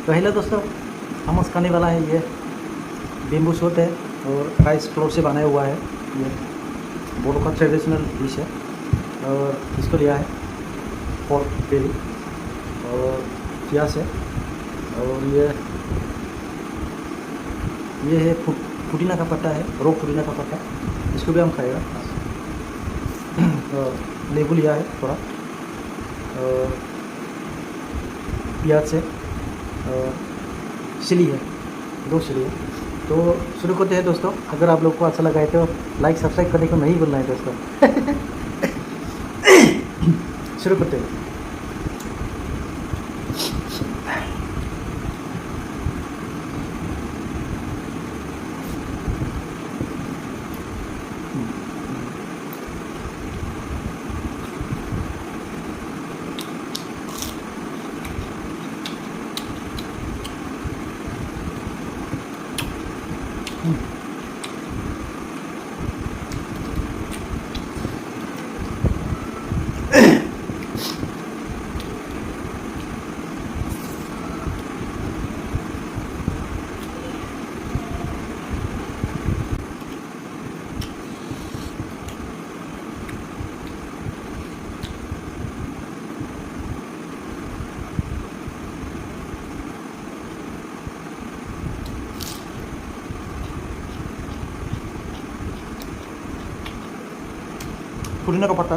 तो हेलो दोस्तों, हम आज खाने वाला है ये बेम्बू शूट है और राइस फ्लोर से बनाया हुआ है। ये बोडो का ट्रेडिशनल डिश है और इसको लिया है पोर्क बेली और प्याज है और ये है पुदीना का पत्ता है, रो पुदीना का पत्ता, इसको भी हम खाएगा। और नींबू लिया है थोड़ा और प्याज है और चिली है, 2 चिली है। तो शुरू करते हैं दोस्तों। अगर आप लोग को अच्छा लगा है तो लाइक सब्सक्राइब करने को नहीं भूलना है दोस्तों। शुरू करते हैं। पुदीना का पत्ता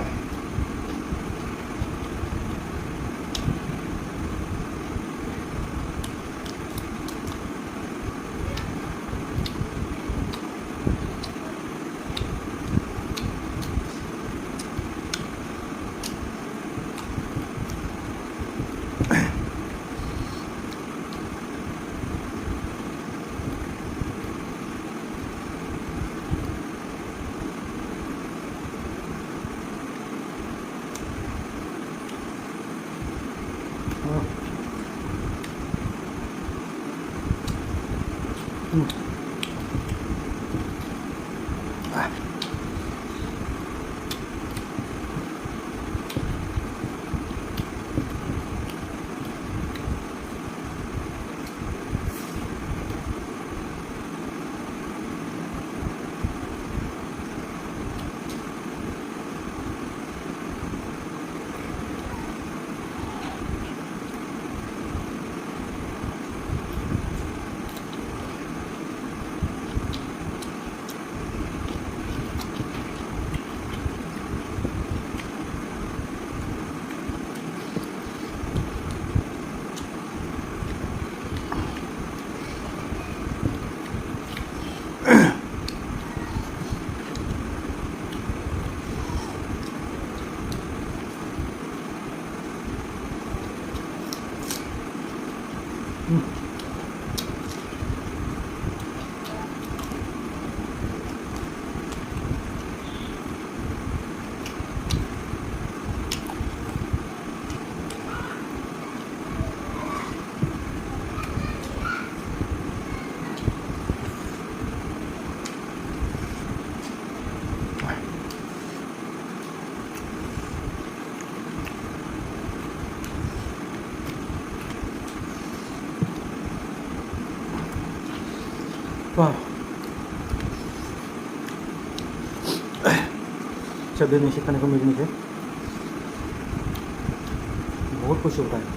वाह, शब्द नहीं सीखने को मिलने से बहुत खुश होता है।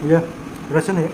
ये रसन है।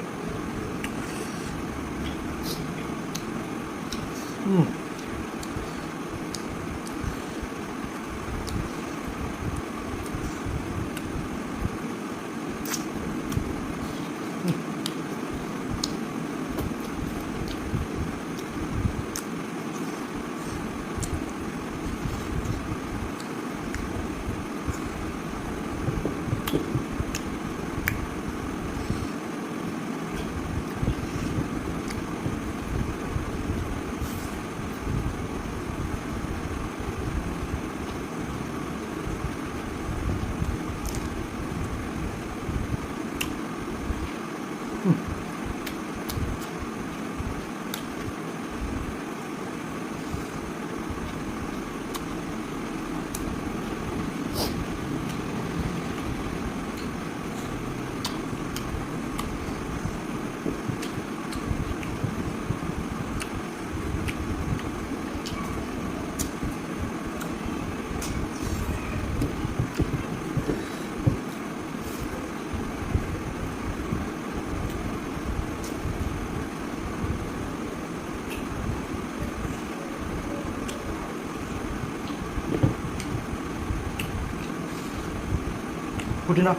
पुदीना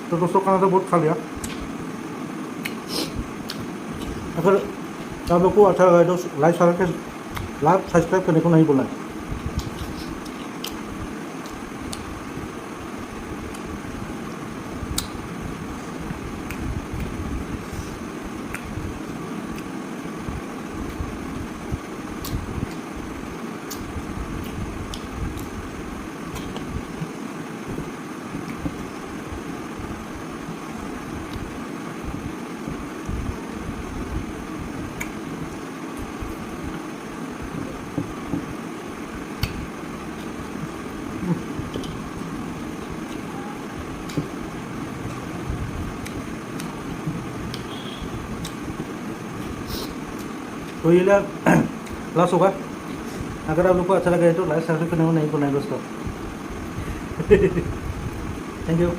तो दोस्तों खाना तो बहुत खा लिया। अगर आप लोग को अच्छा लगा तो लाइक सब्सक्राइब करने को नहीं बोला है। तो ये लास्ट होगा। अगर आप लोग को अच्छा लगा तो लाइक सब्सक्राइब करने को नहीं भूलना है दोस्तों। Thank you.